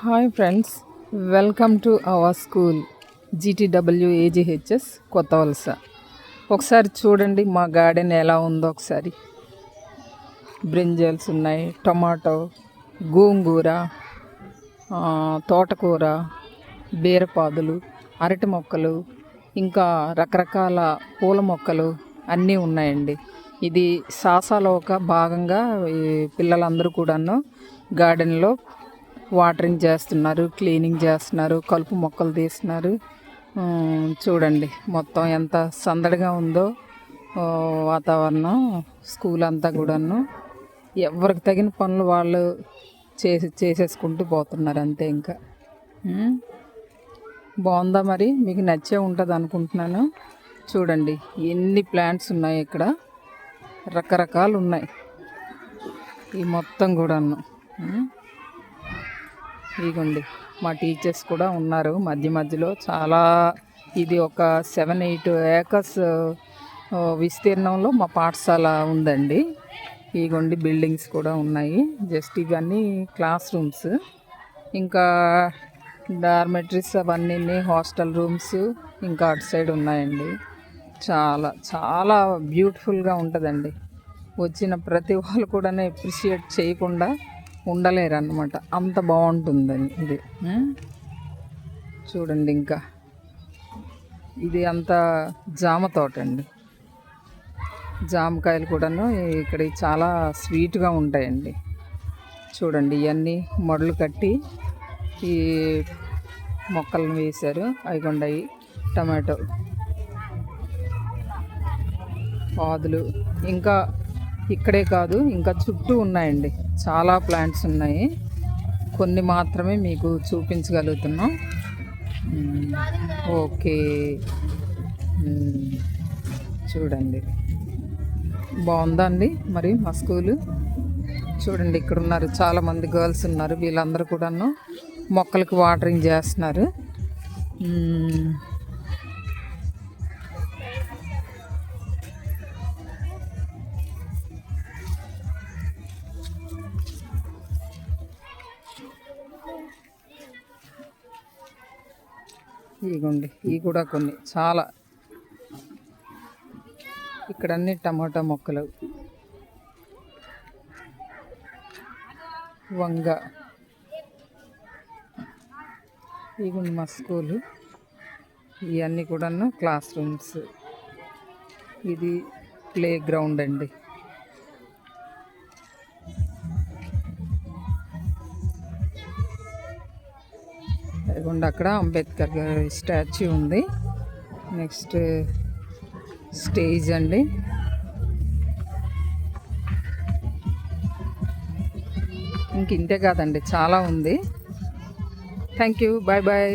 Hi friends, welcome to our school GTWAGHS కొత్త వలస. ఒకసారి చూడండి మా గార్డెన్ ఎలా ఉందో. ఒకసారి బ్రింజల్స్ ఉన్నాయి, టొమాటో, గోంగూర, తోటకూర, బీరపాదులు, అరటి మొక్కలు, ఇంకా రకరకాల పూల మొక్కలు అన్నీ ఉన్నాయండి. ఇది సాసాలో ఒక భాగంగా పిల్లలందరూ కూడాను గార్డెన్లో వాటరింగ్ చేస్తున్నారు, క్లీనింగ్ చేస్తున్నారు, కలుపు మొక్కలు తీస్తున్నారు. చూడండి మొత్తం ఎంత సందడిగా ఉందో వాతావరణం. స్కూల్ అంతా కూడాను ఎవరికి తగిన పనులు వాళ్ళు చేసేసుకుంటూ పోతున్నారు అంతే. ఇంకా బాగుందా? మరి మీకు నచ్చే ఉంటుంది అనుకుంటున్నాను. చూడండి ఎన్ని ప్లాంట్స్ ఉన్నాయి ఇక్కడ, రకరకాలు ఉన్నాయి ఈ మొత్తం కూడాను. ఇదిగోండి మా టీచర్స్ కూడా ఉన్నారు మధ్య మధ్యలో. చాలా ఇది ఒక 7-8 ఏకర్స్ విస్తీర్ణంలో మా పాఠశాల ఉందండి. ఇదిగోండి బిల్డింగ్స్ కూడా ఉన్నాయి. జస్ట్ ఇవన్నీ క్లాస్ రూమ్స్, ఇంకా డార్మెటరీస్ అవన్నీ హాస్టల్ రూమ్స్ ఇంకా అటు సైడ్ ఉన్నాయండి. చాలా చాలా బ్యూటిఫుల్గా ఉంటుందండి. వచ్చిన ప్రతి వాళ్ళు కూడా అప్రిషియేట్ చేయకుండా ఉండలేరు అన్నమాట, అంత బాగుంటుందని ఇది. చూడండి ఇంకా ఇది అంతా జామ తోట అండి. జామకాయలు కూడాను ఇక్కడ చాలా స్వీట్గా ఉంటాయండి. చూడండి ఇవన్నీ మొడలు కట్టి ఈ మొక్కలను వేశారు. అవి టమాటో పాదులు, ఇంకా ఇక్కడే కాదు ఇంకా చుట్టూ ఉన్నాయండి. చాలా ప్లాంట్స్ ఉన్నాయి, కొన్ని మాత్రమే మీకు చూపించగలుగుతున్నాం. ఓకే, చూడండి బాగుందా అండి మరి మా స్కూలు. చూడండి ఇక్కడ ఉన్నారు చాలామంది గర్ల్స్ ఉన్నారు. వీళ్ళందరూ కూడాను మొక్కలకు వాటరింగ్ చేస్తున్నారు. ఇదిగోండి ఇవి కూడా కొన్ని చాలా. ఇక్కడ అన్ని టమాటా మొక్కలు, వంగ. ఇదిగోండి మా స్కూలు. ఇవన్నీ కూడాను క్లాస్ రూమ్స్. ఇది ప్లే గ్రౌండ్ అండి. అదిగోండి అక్కడ అంబేద్కర్ గారి స్టాచ్యూ ఉంది. నెక్స్ట్ స్టేజ్ అండి. ఇంక ఇంతే కాదండి, చాలా ఉంది. Thank you, bye bye.